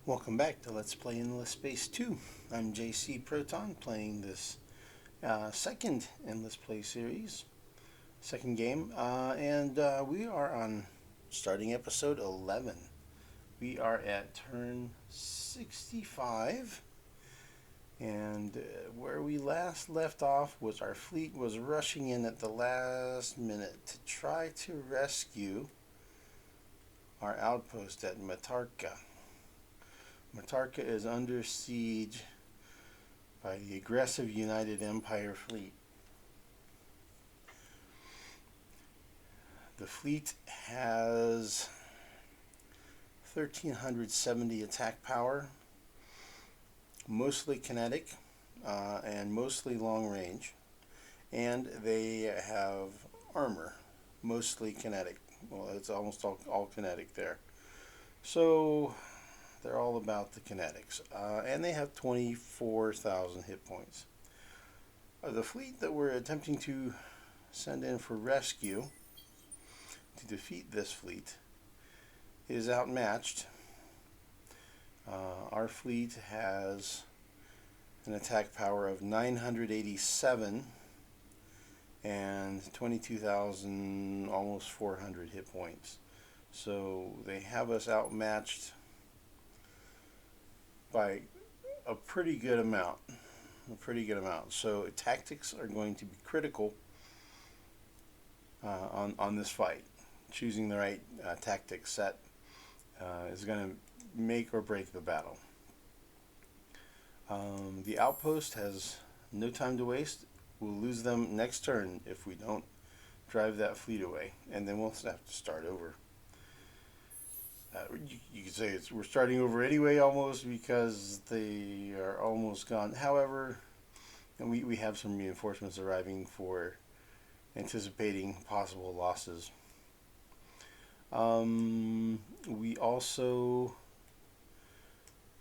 Welcome back to Let's Play Endless Space 2. I'm JC Proton playing this second Endless Play series, second game, and we are on starting episode 11. We are at turn 65, and where we last left off was our fleet was rushing in at the last minute to try to rescue our outpost at Matarca. Matarca is under siege by the aggressive United Empire fleet. The fleet has 1,370 attack power, mostly kinetic and mostly long range, and they have armor, mostly kinetic. Well, it's almost all kinetic there. So they're all about the kinetics. And they have 24,000 hit points. The fleet that we're attempting to send in for rescue to defeat this fleet is outmatched. Our fleet has an attack power of 987 and 22,000, almost 400 hit points. So they have us outmatched by a pretty good amount. So tactics are going to be critical on this fight. Choosing the right tactic set is going to make or break the battle. The outpost has no time to waste. We'll lose them next turn if we don't drive that fleet away, and then we'll have to start over. You could say we're starting over anyway, almost, because they are almost gone. However, and we have some reinforcements arriving for anticipating possible losses. We also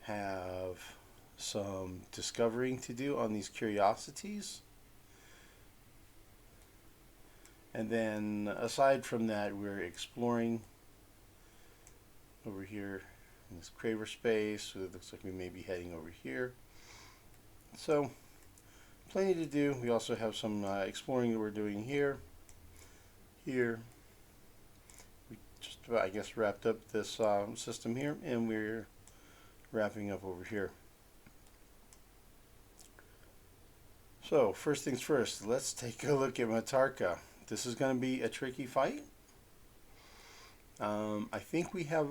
have some discovering to do on these curiosities. And then, aside from that, we're exploring over here in this craver space. So it looks like we may be heading over here. So, plenty to do. We also have some exploring that we're doing here. Here. We just about, I guess, wrapped up this system here, and we're wrapping up over here. So, first things first, let's take a look at Matarca. This is going to be a tricky fight. I think we have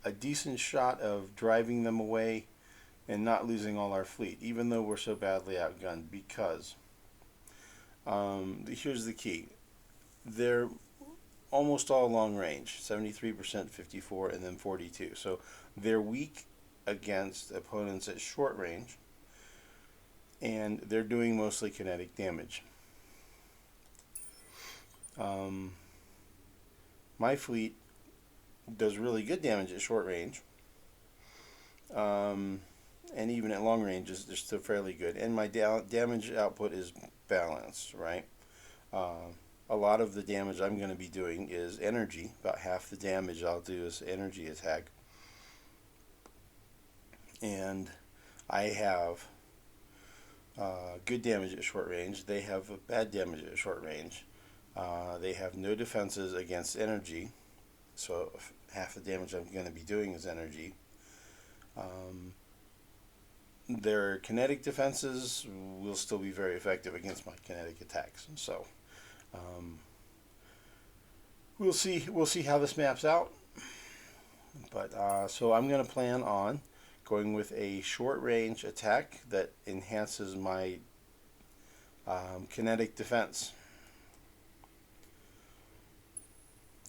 a decent shot of driving them away and not losing all our fleet, even though we're so badly outgunned, because here's the key. They're almost all long range, 73%, 54, and then 42. So they're weak against opponents at short range, and they're doing mostly kinetic damage. My fleet does really good damage at short range, and even at long range they're still fairly good, and my damage output is balanced, right? A lot of the damage I'm going to be doing is energy. About half the damage I'll do is energy attack, and I have good damage at short range. They have bad damage at short range. They have no defenses against energy, so half the damage I'm going to be doing is energy. Their kinetic defenses will still be very effective against my kinetic attacks. So we'll see how this maps out. But so I'm going to plan on going with a short range attack that enhances my kinetic defense.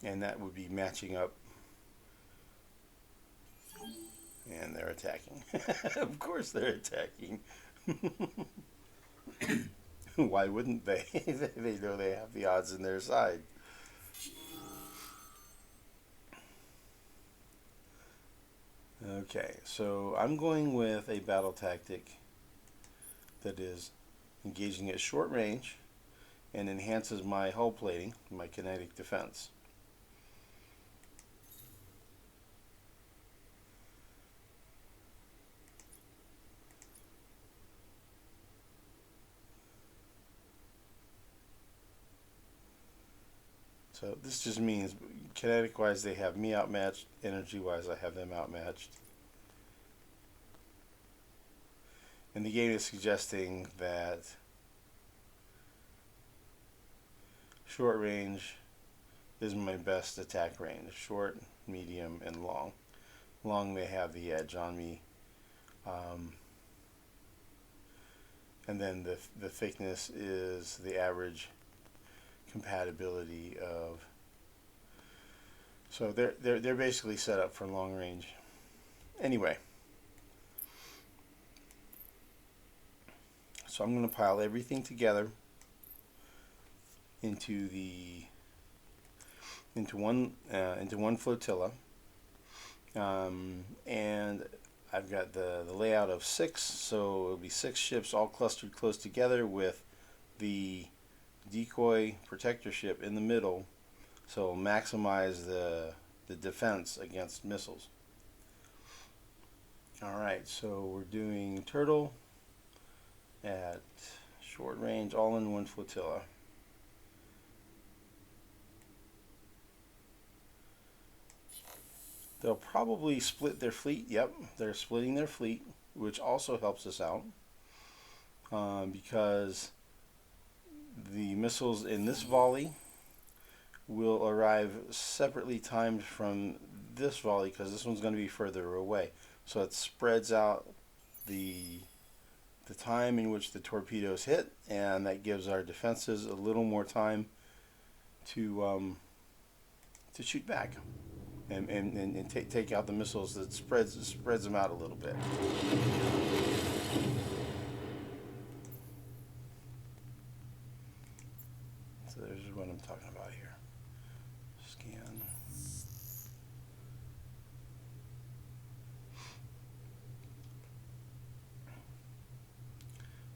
And that would be matching up. And they're attacking. Of course they're attacking. Why wouldn't they? They know they have the odds on their side. Okay, so I'm going with a battle tactic that is engaging at short range and enhances my hull plating, my kinetic defense. So this just means kinetic-wise they have me outmatched, energy-wise I have them outmatched. And the game is suggesting that short range is my best attack range. Short, medium, and long. Long they have the edge on me. And then the thickness is the average compatibility of. So they're basically set up for long range. Anyway, so I'm going to pile everything together into one flotilla, and I've got the layout of 6, so it'll be 6 ships all clustered close together with the decoy protector ship in the middle, so maximize the defense against missiles. Alright, so we're doing turtle at short range, all in one flotilla. They'll probably split their fleet. Yep, they're splitting their fleet, which also helps us out because the missiles in this volley will arrive separately timed from this volley because this one's going to be further away. So it spreads out the time in which the torpedoes hit, and that gives our defenses a little more time to shoot back. And take out the missiles. That spreads them out a little bit. So there's what I'm talking about here. Scan.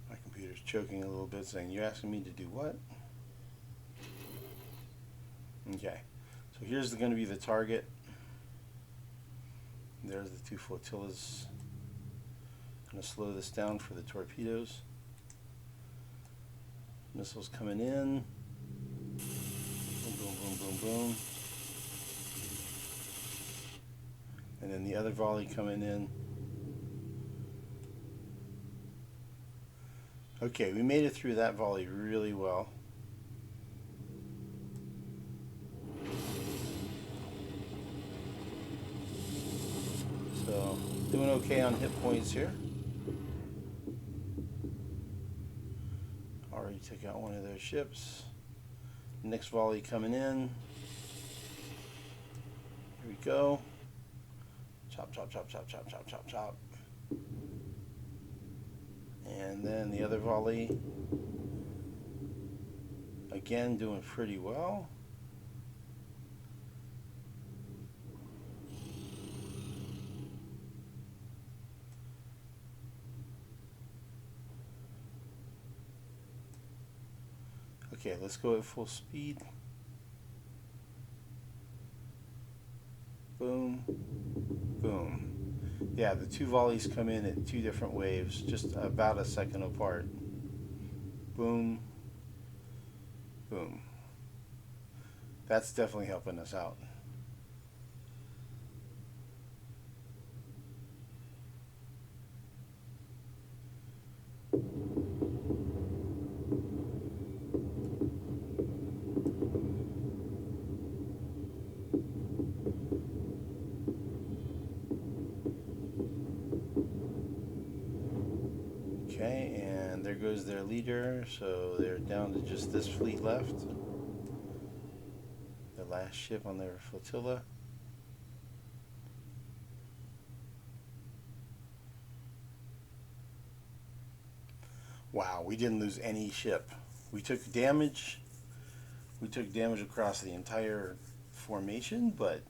My computer's choking a little bit, saying, "You're asking me to do what?" Okay. So here's going to be the target. There's the 2 flotillas. I'm going to slow this down for the torpedoes. Missiles coming in. Boom, boom, boom, boom, boom. And then the other volley coming in. Okay, we made it through that volley really well. So, doing okay on hit points here. Already took out one of their ships. Next volley coming in. Here we go. Chop, chop, chop, chop, chop, chop, chop, chop. And then the other volley. Again, doing pretty well. Okay, let's go at full speed. Boom, boom. Yeah, the 2 volleys come in at 2 different waves, just about a second apart. Boom, boom. That's definitely helping us out. Okay, and there goes their leader, so they're down to just this fleet left. The last ship on their flotilla. Wow, we didn't lose any ship. We took damage. We took damage across the entire formation, but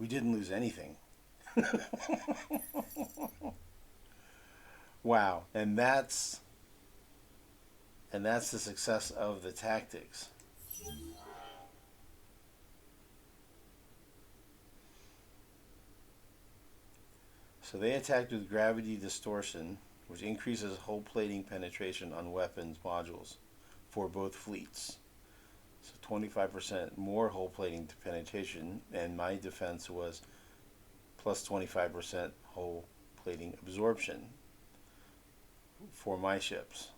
we didn't lose anything. Wow, and that's the success of the tactics. So they attacked with gravity distortion, which increases hull plating penetration on weapons modules for both fleets. So 25% more hull plating to penetration, and my defense was plus 25% hull plating absorption for my ships,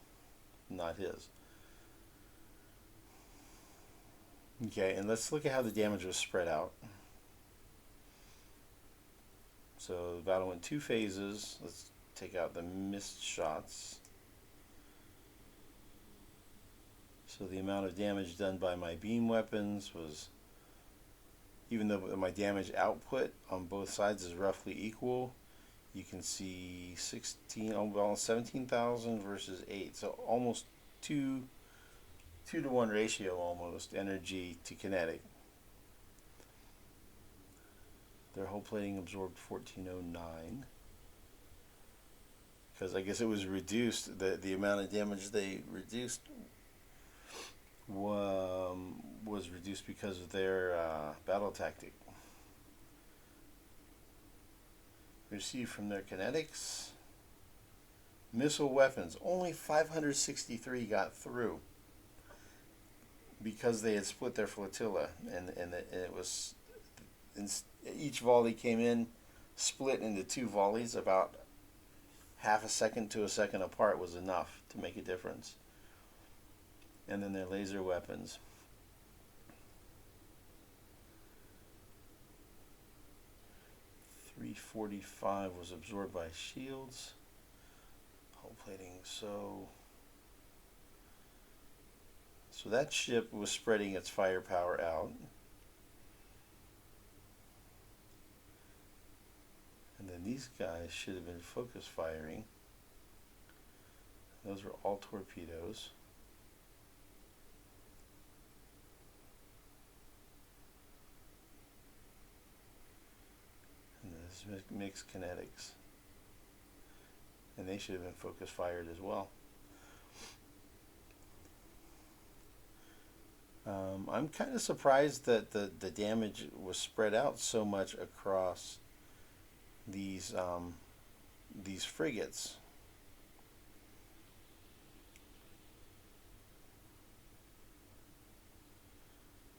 not his. Okay, and let's look at how the damage was spread out. So the battle went 2 phases. Let's take out the missed shots. So the amount of damage done by my beam weapons was, even though my damage output on both sides is roughly equal, you can see 17,000 versus 8. So almost 2 to 1 ratio almost, energy to kinetic. Their hull plating absorbed 1409. Because I guess it was reduced, the amount of damage they reduced was reduced because of their battle tactic. We see from their kinetics, missile weapons, only 563 got through because they had split their flotilla, and it was, each volley came in split into 2 volleys. About half a second to a second apart was enough to make a difference. And then their laser weapons. .345 was absorbed by shields. Hull plating. So that ship was spreading its firepower out. And then these guys should have been focus firing. Those were all torpedoes. And this mixed kinetics. And they should have been focus fired as well. I'm kind of surprised that the damage was spread out so much across these frigates.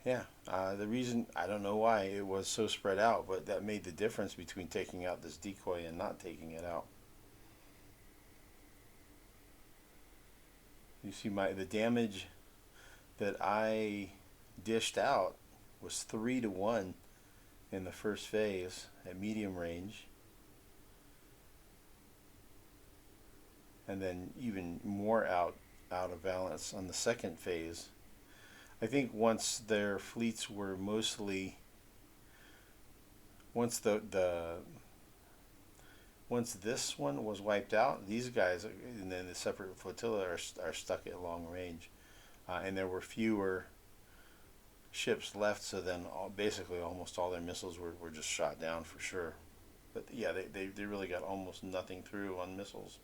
Yeah, the reason, I don't know why it was so spread out, but that made the difference between taking out this decoy and not taking it out. You see the damage that I dished out was 3 to 1 in the first phase at medium range, and then even more out of balance on the second phase. I think once their fleets were mostly, once this one was wiped out, these guys and then the separate flotilla are stuck at long range, and there were fewer ships left. So then basically almost all their missiles were just shot down for sure. But yeah, they really got almost nothing through on missiles.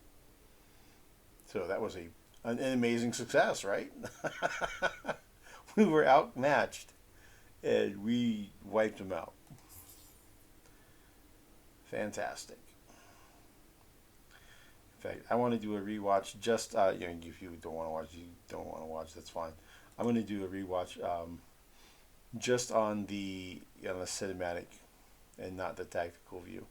So that was an amazing success, right? We were outmatched, and we wiped them out. Fantastic. In fact, I want to do a rewatch. Just if you don't want to watch, you don't want to watch. That's fine. I'm going to do a rewatch just on the cinematic and not the tactical view.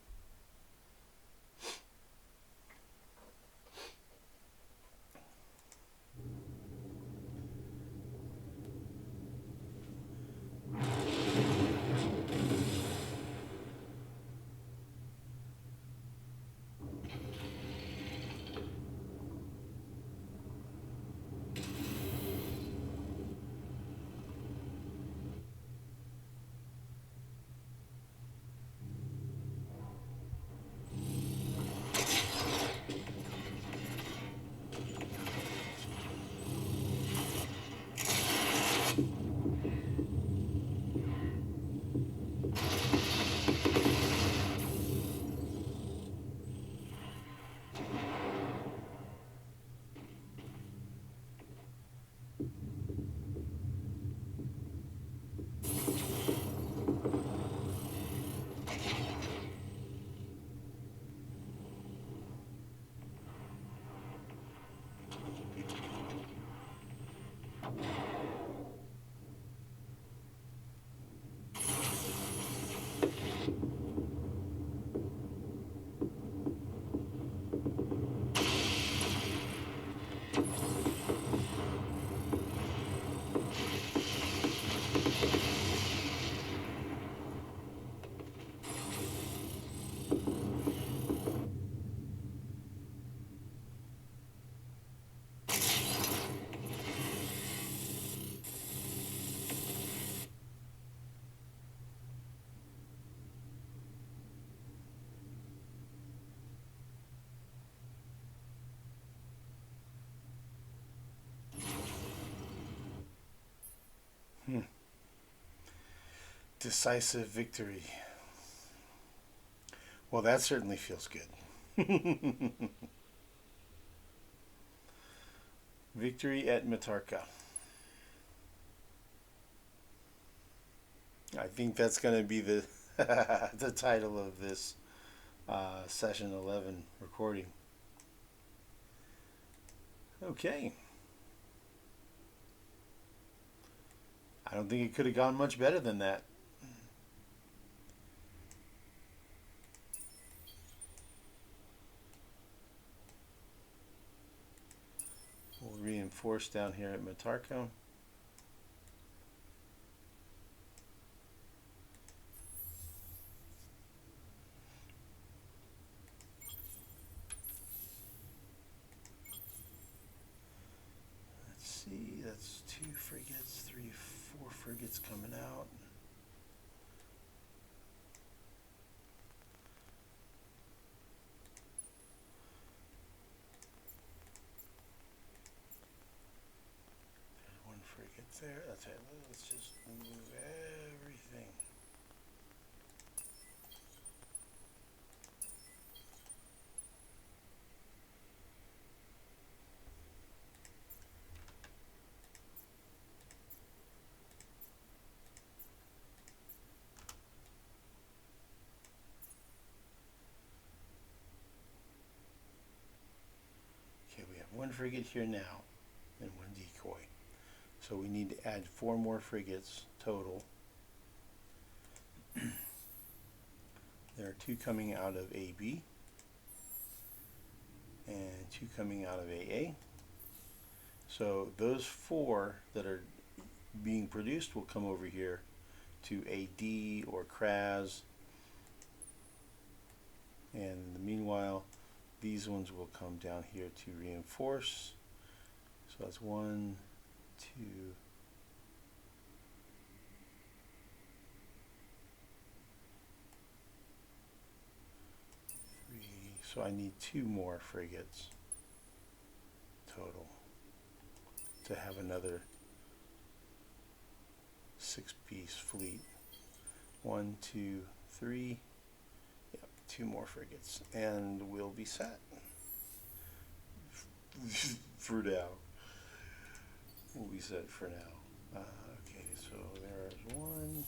Hmm. Decisive victory. Well, that certainly feels good. Victory at Matarca. I think that's going to be the the title of this session 11 recording. Okay. I don't think it could have gone much better than that. We'll reinforce down here at Matarca. Let's see, that's 2 frigates, 3, 4 frigates coming out. There's 1 frigate there. Okay, let's just move everything. Okay, we have 1 frigate here now and 1 decoy. So we need to add 4 more frigates total. There are 2 coming out of AB and 2 coming out of AA. So those 4 that are being produced will come over here to AD or CRAS. And in the meanwhile, these ones will come down here to reinforce. So that's 1, 2, 3. So I need 2 more frigates total to have another 6-piece fleet. 1, 2, 3. Yep, 2 more frigates, and we'll be set for now. We'll be set for now. Okay, so there's 1. And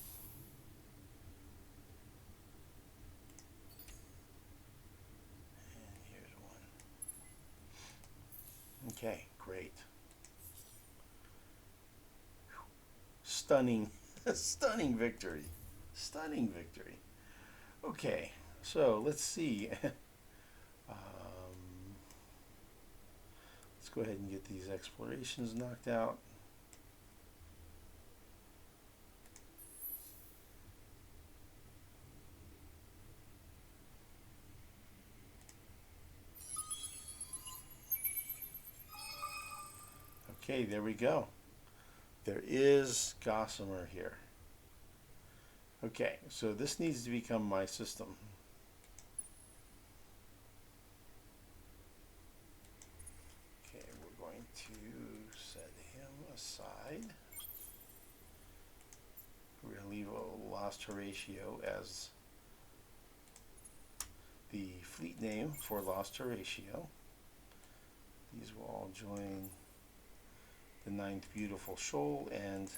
here's 1. Okay, great. Stunning, stunning victory. Stunning victory. Okay, so let's see. Let's go ahead and get these explorations knocked out. Okay, there we go. There is Gossamer here. Okay, so this needs to become my system. Okay, we're going to set him aside. We're going to leave a lost Horatio as the fleet name for Lost Horatio. These will all join the 9th Beautiful Shoal and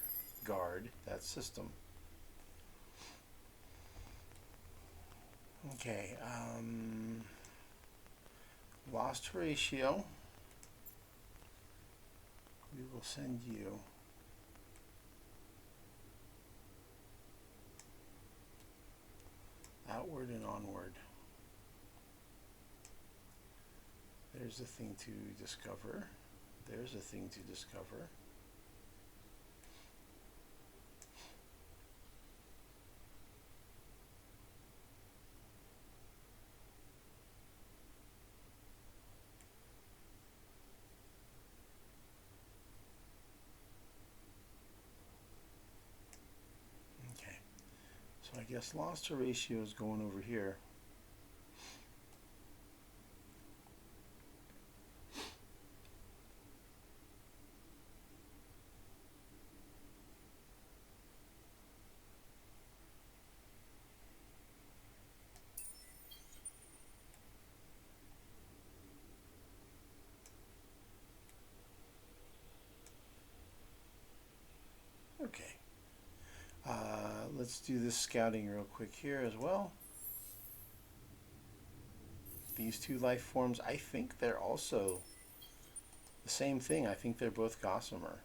guard that system. Okay, Lost Horatio, we will send you outward and onward. There's a thing to discover. There's a thing to discover. Okay, so I guess Lost Horatio is going over here. let's do this scouting real quick here as well. These two life forms, I think they're also the same thing. I think they're both Gossamer.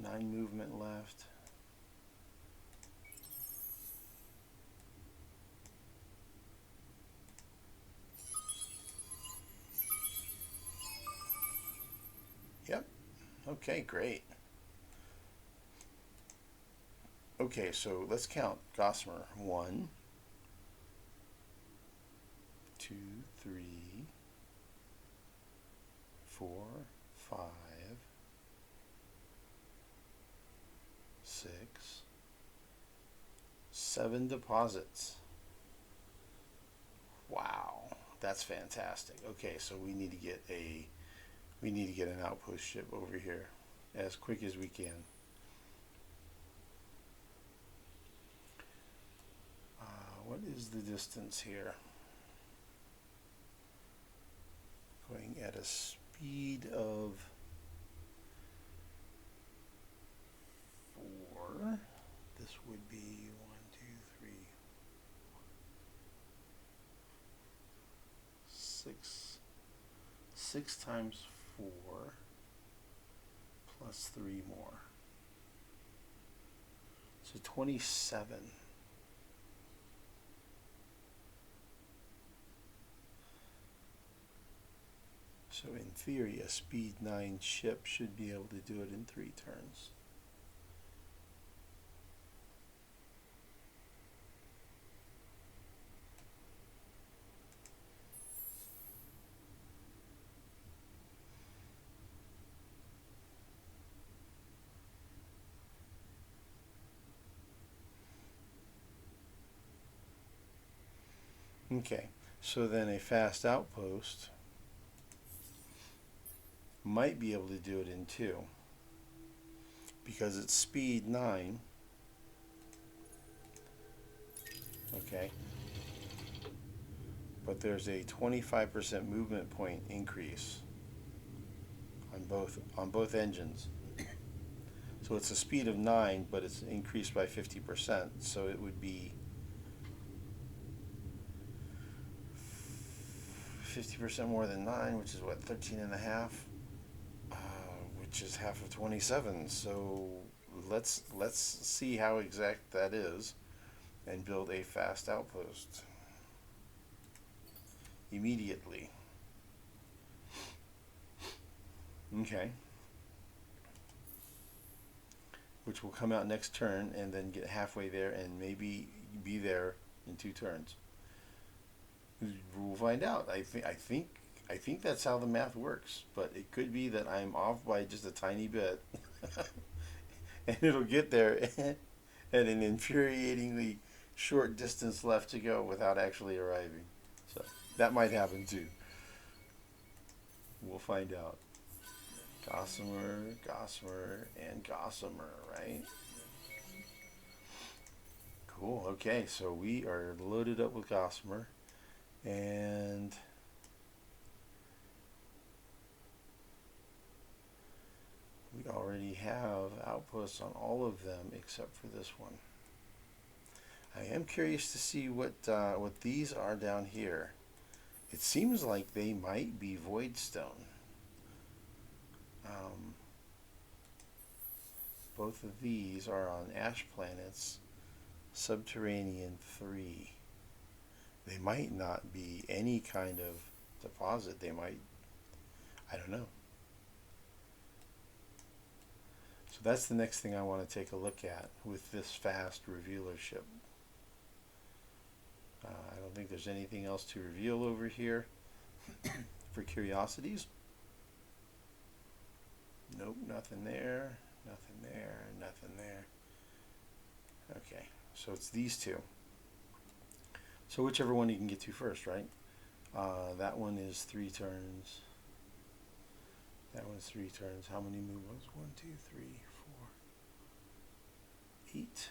9 movement left. Yep. Okay, great. Okay, so let's count Gossamer. 1, 2, 3, 4, 5, 6, 7 deposits. Wow, that's fantastic. Okay, so we need to get an outpost ship over here as quick as we can. What is the distance here? Going at a speed of 4. This would be 1, 2, 3, 6. 6 times 4 plus 3 more. So 27. So in theory, a speed 9 ship should be able to do it in 3 turns. Okay, so then a fast outpost might be able to do it in 2 because it's speed 9. Okay, but there's a 25% movement point increase on both engines. So it's a speed of 9, but it's increased by 50%. So it would be 50% more than 9, which is what, 13 and a half, which is half of 27. So let's see how exact that is and build a fast outpost immediately. Okay. Which will come out next turn and then get halfway there and maybe be there in 2 turns. We'll find out. I think that's how the math works, but it could be that I'm off by just a tiny bit, and it'll get there at an infuriatingly short distance left to go without actually arriving. So that might happen too. We'll find out. Gossamer, Gossamer, and Gossamer, right? Cool. Okay, so we are loaded up with Gossamer. And we already have outposts on all of them except for this one. I am curious to see what these are down here. It seems like they might be Voidstone. Both of these are on Ash Planets, Subterranean 3. They might not be any kind of deposit. They might, I don't know. So that's the next thing I want to take a look at with this fast revealer ship. I don't think there's anything else to reveal over here for curiosities. Nope, nothing there, nothing there, nothing there. Okay, so it's these two. So whichever one you can get to first, right? That one is 3 turns. That one's 3 turns. How many movements? 1, 2, 3, 4, 8.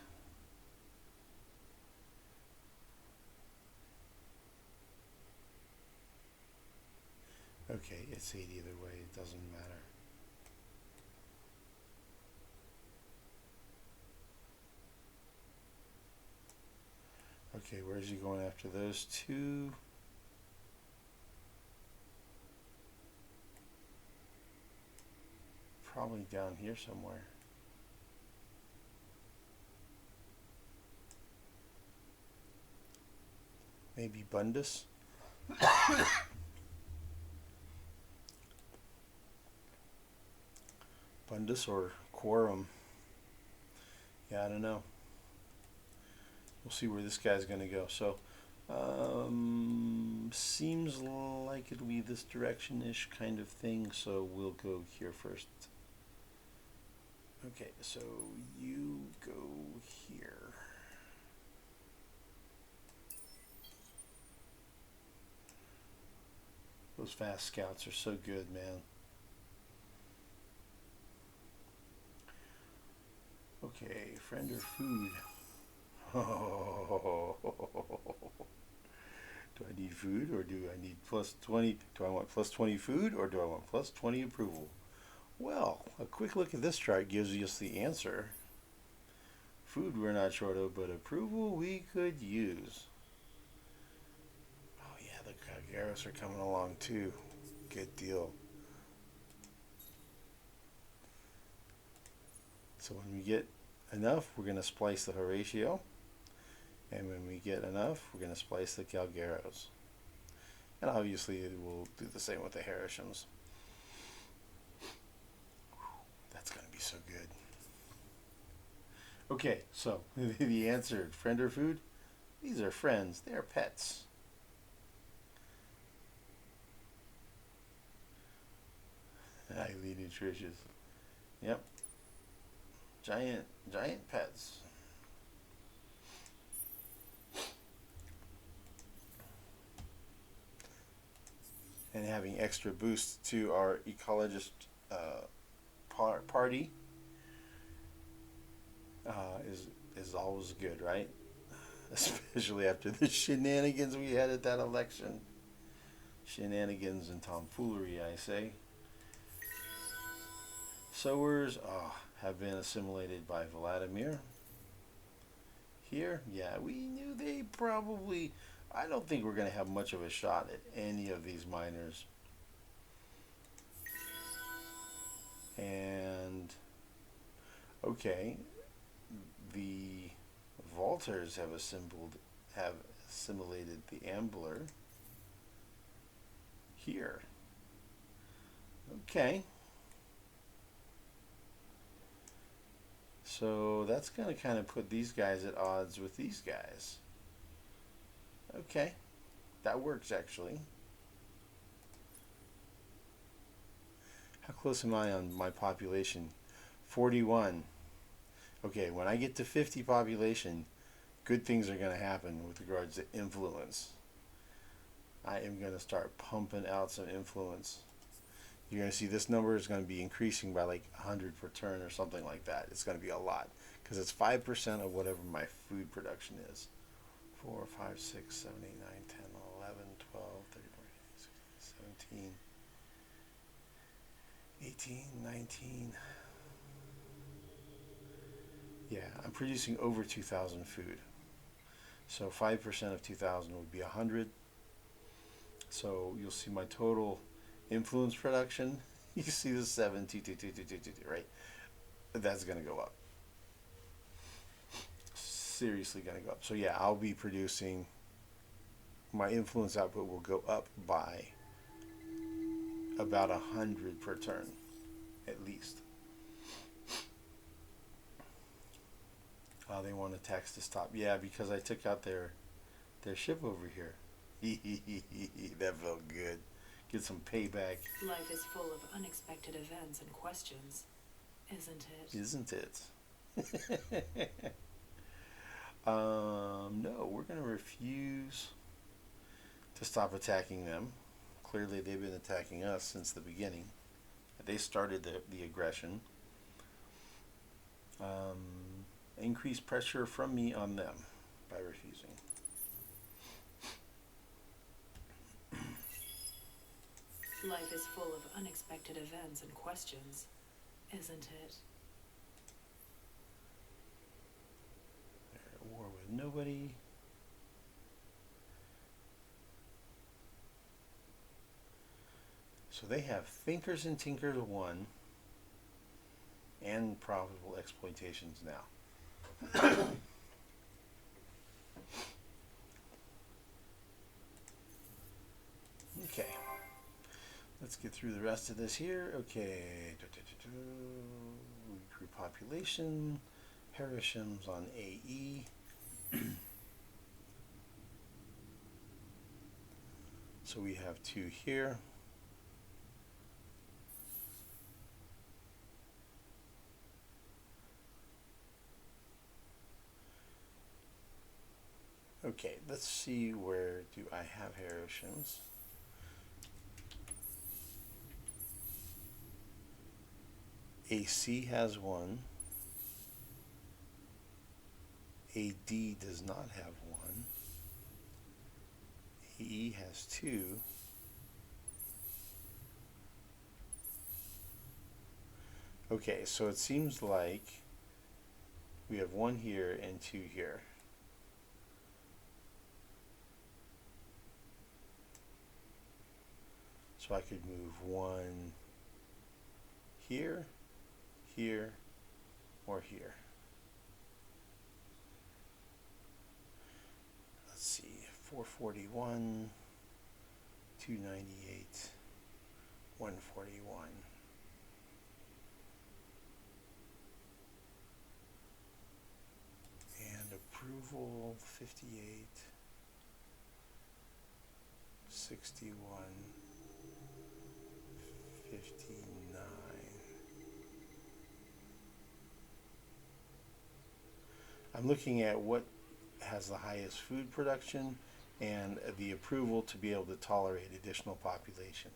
Okay, it's 8 either way. It doesn't matter. Okay, where's he going after those two? Probably down here somewhere. Maybe Bundus? Bundus or Quorum. Yeah, I don't know. We'll see where this guy's going to go. So, seems like it'll be this direction-ish kind of thing, so we'll go here first. Okay, so you go here. Those fast scouts are so good, man. Okay, friend or food? Oh, do I need food or do I need plus 20? Do I want plus 20 food or do I want plus 20 approval? Well, a quick look at this chart gives us the answer. Food we're not short of, but approval we could use. Oh yeah, the Calgaros are coming along too. Good deal. So when we get enough, we're going to splice the Horatio. And when we get enough, we're going to splice the Calgaros. And obviously we'll do the same with the Harishams. That's going to be so good. Okay, so the answer, friend or food? These are friends. They're pets. Highly nutritious. Yep. Giant pets. And having extra boost to our ecologist party is always good, right? Especially after the shenanigans we had at that election. Shenanigans and tomfoolery, I say. Sowers have been assimilated by Vladimir. Here, yeah, we knew they probably... I don't think we're going to have much of a shot at any of these miners. And, okay, the Vaulters have assimilated the Ambler here. Okay. So that's going to kind of put these guys at odds with these guys. Okay, that works actually. How close am I on my population? 41. Okay, when I get to 50 population, good things are going to happen with regards to influence. I am going to start pumping out some influence. You're going to see this number is going to be increasing by like 100 per turn or something like that. It's going to be a lot because it's 5% of whatever my food production is. 4, 5, 6, 7, 8, 9, 10, 11, 12, 13, 14, 16, 17, 18, 19. Yeah, I'm producing over 2,000 food. So 5% of 2,000 would be 100. So you'll see my total influence production. You see the 7, 2, 2, 2, 2, 2, 2, right? That's going to go up. Seriously going to go up. So yeah, I'll be producing, my influence output will go up by about 100 per turn, at least. They want to tax to stop. Yeah, because I took out their ship over here. That felt good. Get some payback. Life is full of unexpected events and questions, isn't it? Isn't it? No, we're going to refuse to stop attacking them. Clearly, they've been attacking us since the beginning. They started the aggression. Increase pressure from me on them by refusing. Life is full of unexpected events and questions, isn't it? They're at war with nobody. So they have Thinkers and Tinkers 1 and Profitable Exploitations now. Okay. Let's get through the rest of this here. Okay. Recruit population. Harishams on AE. So we have 2 here. Okay, let's see, where do I have Harishams? AC has 1. AD does not have 1. AE has 2. Okay, so it seems like we have 1 here and 2 here. So I could move 1 here, here, or here. Let's see, 441, 298, 141. And approval 58, 61, 59. I'm looking at what has the highest food production and the approval to be able to tolerate additional population.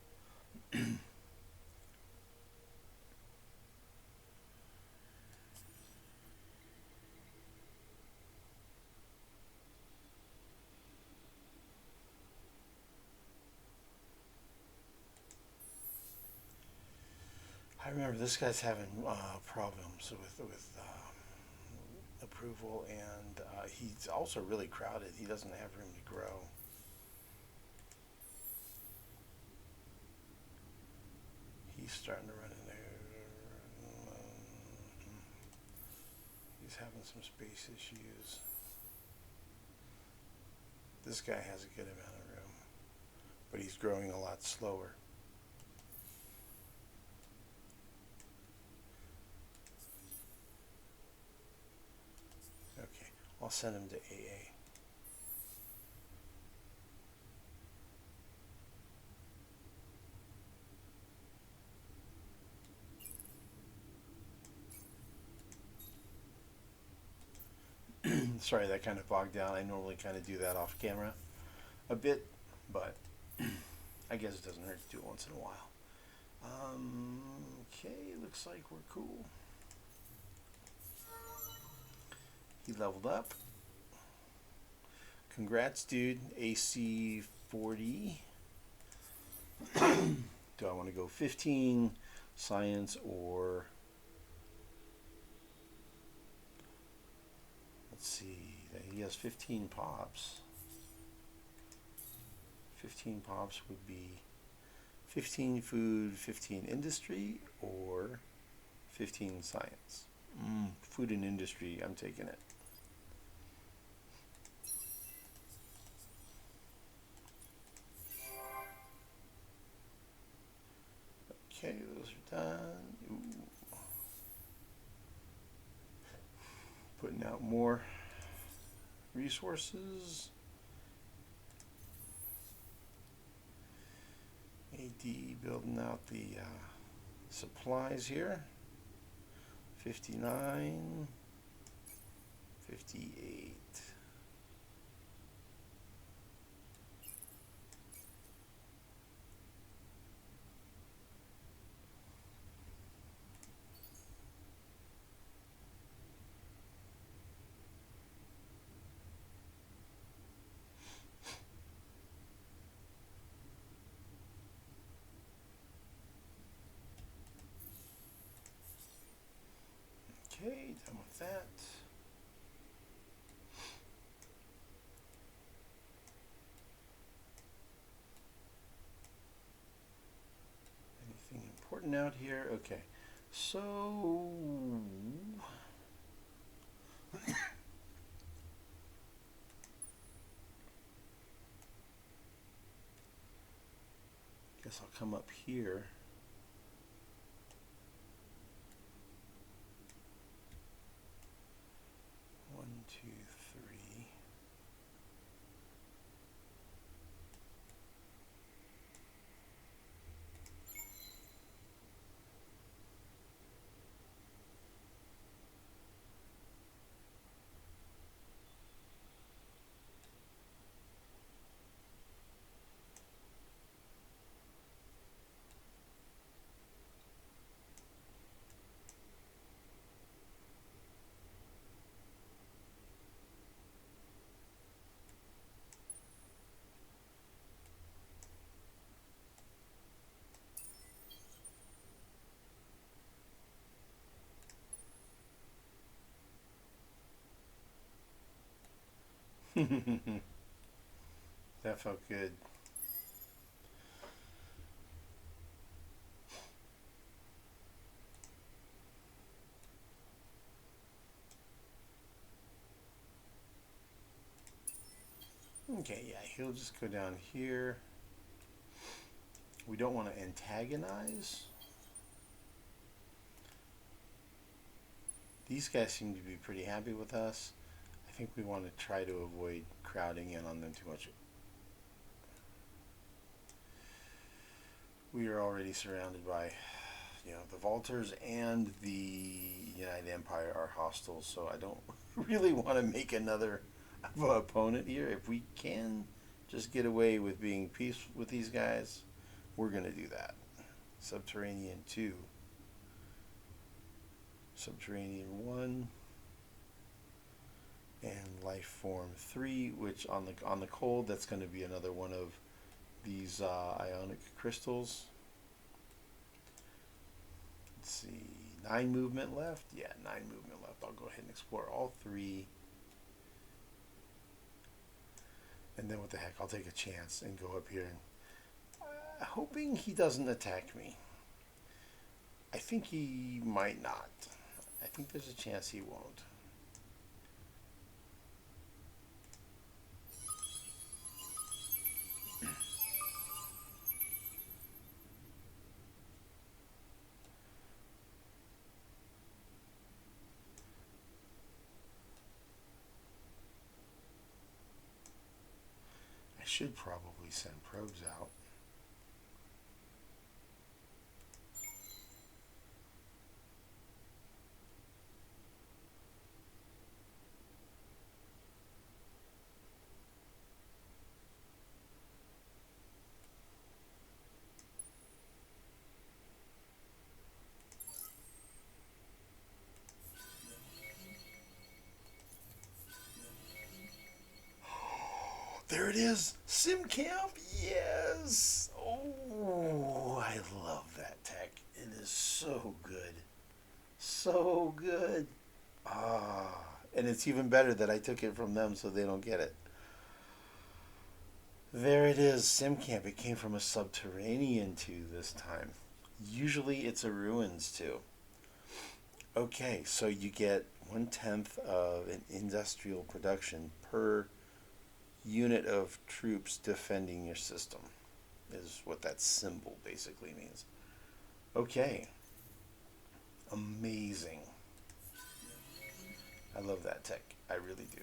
I remember this guy's having problems with approval, and he's also really crowded. He doesn't have room to grow. He's starting to run into. He's having some space issues. This guy has a good amount of room, but he's growing a lot slower. Okay, I'll send him to AA. Sorry, that kind of bogged down. I normally kind of do that off camera a bit, but I guess it doesn't hurt to do it once in a while. Okay, looks like we're cool. He leveled up. Congrats, dude. AC 40. Do I want to go 15, science, or... Let's see. He has 15 pops. 15 pops would be 15 food, 15 industry, or 15 science. Food and industry, I'm taking it. Okay, those are done. Ooh. Putting out more resources. AD building out the supplies here. 59, 58. Okay, done with that. starting out here. Okay, so guess I'll come up here. One, two, three. That felt good. Okay, yeah, he'll just go down here. We don't want to antagonize. These guys seem to be pretty happy with us. I think we want to try to avoid crowding in on them too much. We are already surrounded by, the Vaulters and the United Empire are hostile, so I don't really want to make another opponent here. If we can just get away with being peace with these guys, we're going to do that. Subterranean 2. Subterranean 1. And Life Form 3, which on the cold, that's going to be another one of these ionic crystals. Let's see, 9 movement left. Yeah, 9 movement left. I'll go ahead and explore all 3. And then what the heck, I'll take a chance and go up here, and hoping he doesn't attack me. I think he might not. I think there's a chance he won't. I should probably send probes out. There it is. Sim Camp. Yes. Oh, I love that tech. It is so good. So good. Ah, and it's even better that I took it from them so they don't get it. There it is. Sim Camp. It came from a Subterranean 2 this time. Usually it's a Ruins 2. Okay, so you get 1/10 of an industrial production per unit of troops defending your system, is what that symbol basically means. Okay. Amazing. I love that tech. I really do.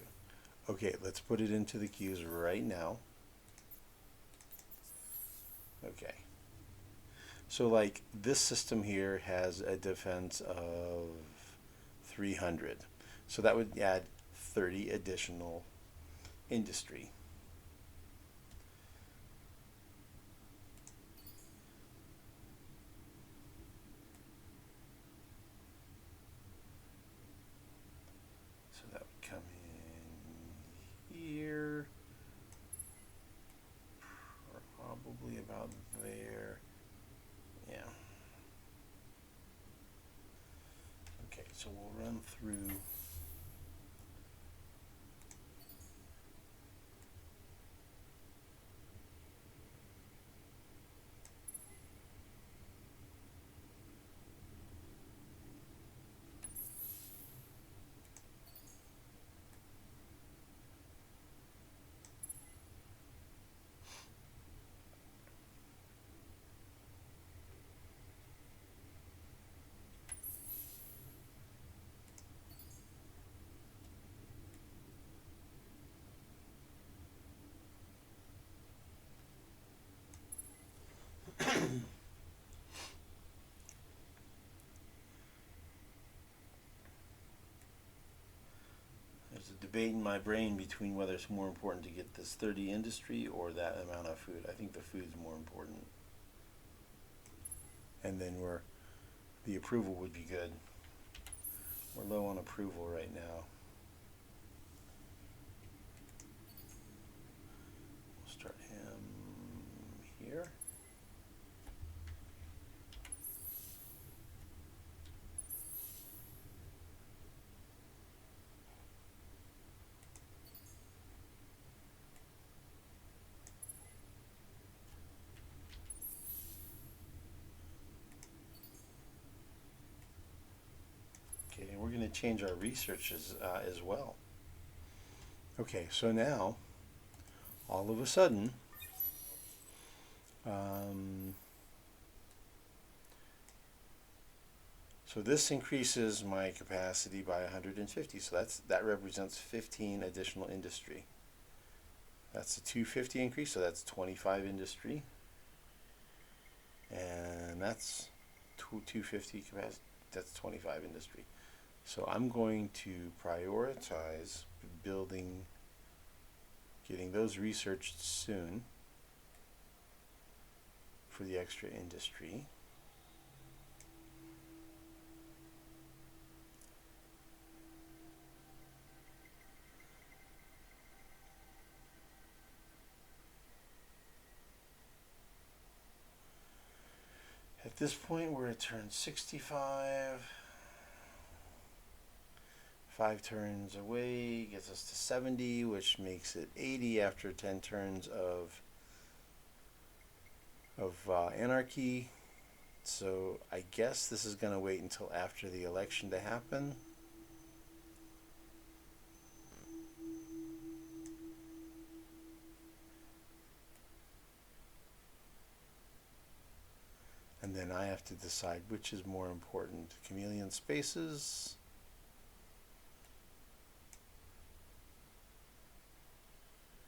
Okay, let's put it into the queues right now. Okay. So like this system here has a defense of 300. So that would add 30 additional industry. So that would come in here, probably about there. Yeah. Okay, so we'll run through. debating my brain between whether it's more important to get this 30 industry or that amount of food. I think the food's more important. And then the approval would be good. We're low on approval right now. We'll start him here. Okay, and we're going to change our researches as well. Okay, so now, all of a sudden, so this increases my capacity by 150. So that represents 15 additional industry. That's a 250 increase, so that's 25 industry. And that's 250 capacity, that's 25 industry. So I'm going to prioritize getting those researched soon for the extra industry. At this point, we're at turn 65. 5 turns away gets us to 70, which makes it 80 after 10 turns of anarchy. So I guess this is going to wait until after the election to happen. And then I have to decide which is more important, chameleon spaces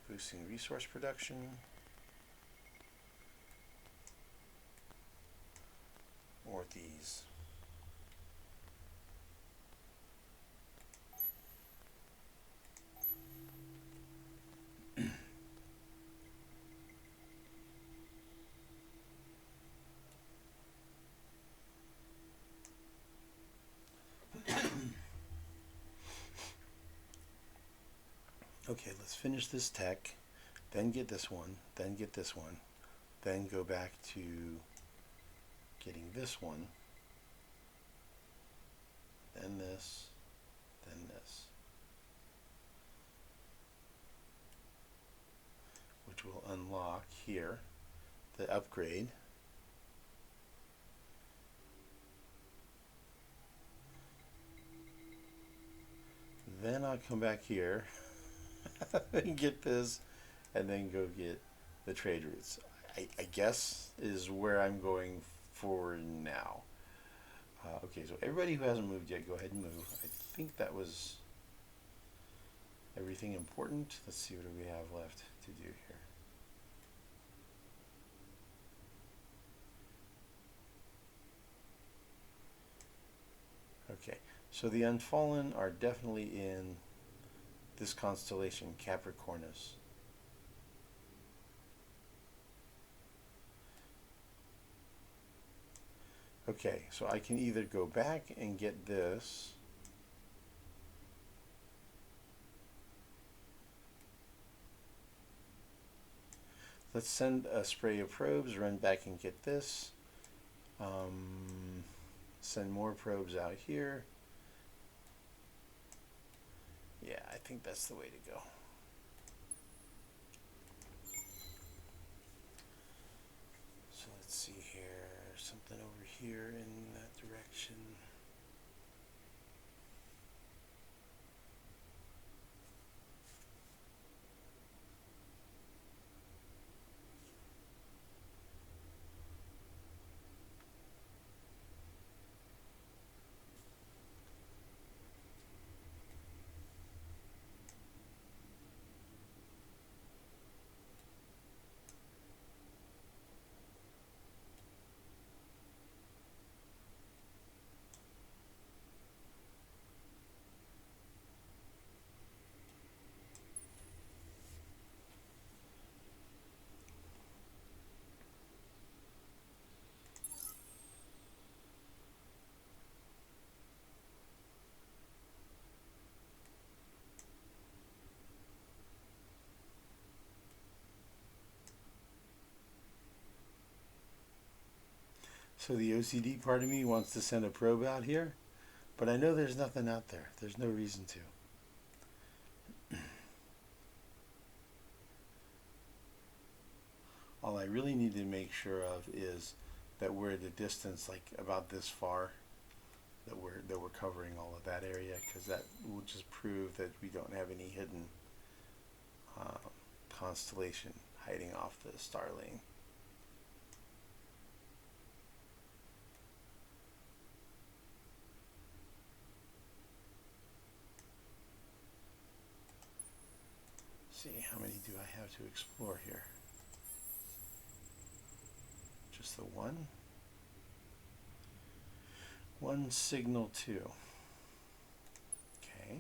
boosting resource production, or these. Okay, let's finish this tech, then get this one, then get this one, then go back to getting this one, then this, which will unlock here the upgrade. Then I'll come back here and get this, and then go get the trade routes. I guess is where I'm going for now. Okay, so everybody who hasn't moved yet, go ahead and move. I think that was everything important. Let's see what do we have left to do here. Okay, so the Unfallen are definitely in this constellation, Capricornus. Okay, so I can either go back and get this, let's send a spray of probes, run back and get this, send more probes out here. Yeah, I think that's the way to go. So let's see here, something over here in that direction. So the OCD part of me wants to send a probe out here, but I know there's nothing out there. There's no reason to. All I really need to make sure of is that we're at a distance like about this far, that we're covering all of that area, because that will just prove that we don't have any hidden constellation hiding off the star lane. See, how many do I have to explore here? Just the one? One signal two. Okay.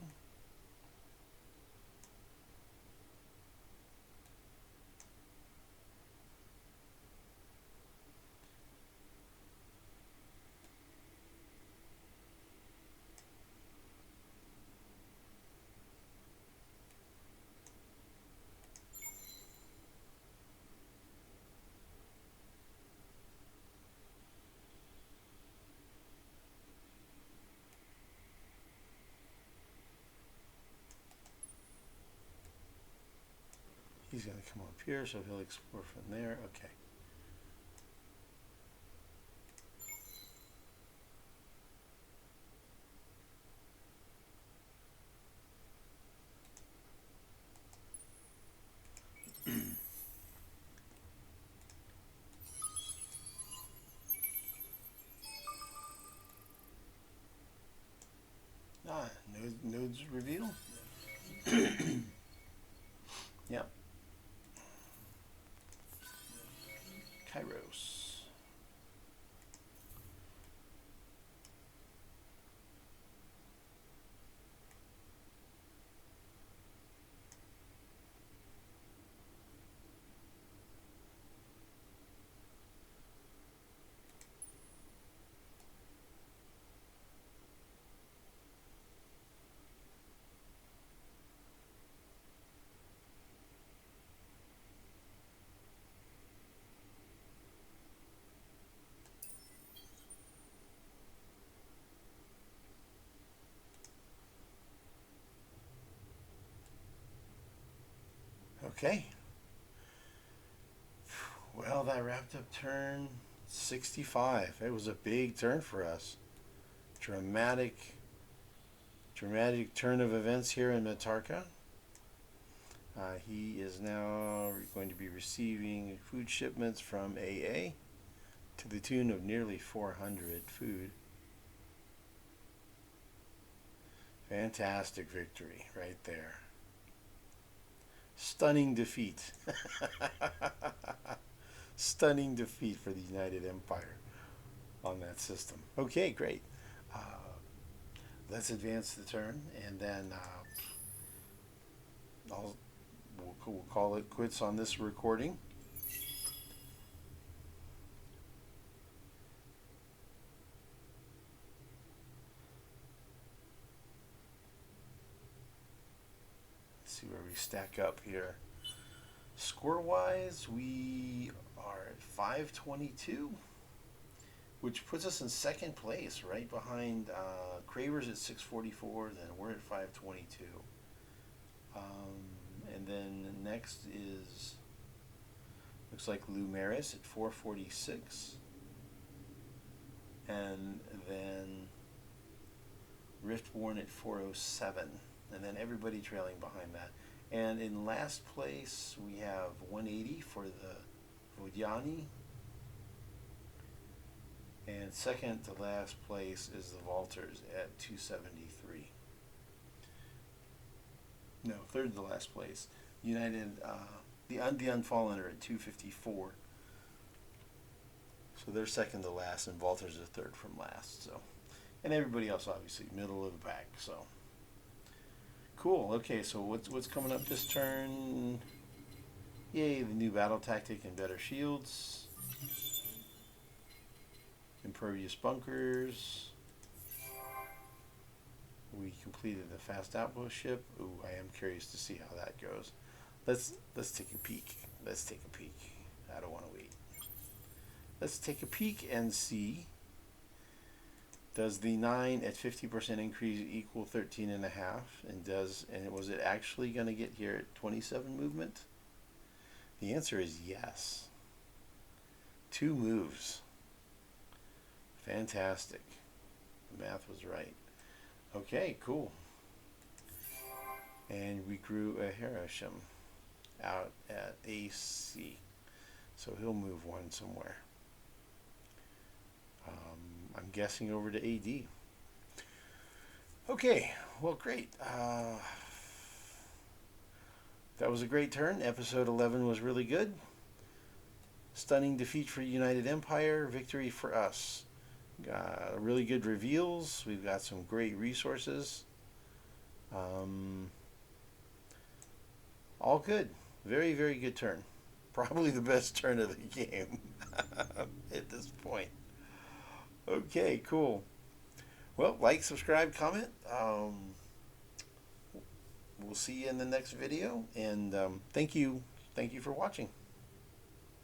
He's going to come up here, so he'll explore from there. Okay. Nodes reveal. Yep. Kairos. Okay. Well, that wrapped up turn 65. It was a big turn for us. Dramatic turn of events here in Matarca. He is now going to be receiving food shipments from AA to the tune of nearly 400 food. Fantastic victory right there. Stunning defeat. Stunning defeat for the United Empire on that system. Okay, great. Let's advance the turn, and then we'll call it quits on this recording. Let's see where we stack up here. Score-wise, we are at 522, which puts us in second place, right behind Craver's at 644. Then we're at 522. And then next is, looks like Lumeris at 446. And then Riftborn at 407. And then everybody trailing behind that. And in last place, we have 180 for the Vodiani. And second to last place is the Valters at 273. No, third to last place. United, the Unfallen are at 254. So they're second to last, and Valters are third from last. So, and everybody else obviously middle of the pack. So, cool. Okay, so what's coming up this turn? Yay! The new battle tactic and better shields, impervious bunkers. We completed the fast outpost ship. Ooh, I am curious to see how that goes. Let's take a peek. Let's take a peek. I don't want to wait. let's take a peek and see. Does the 9 at 50% increase equal 13 and a half? And was it actually going to get here at 27 movement? The answer is yes. 2 moves. Fantastic. The math was right. Okay, cool. And we grew a Horatio out at AC. So he'll move 1 somewhere. I'm guessing over to AD. Okay, well, great. That was a great turn. Episode 11 was really good. Stunning defeat for United Empire. Victory for us. Really good reveals. We've got some great resources. All good. Very, very good turn. Probably the best turn of the game at this point. Okay, cool. Well, like, subscribe, comment. We'll see you in the next video, and thank you for watching.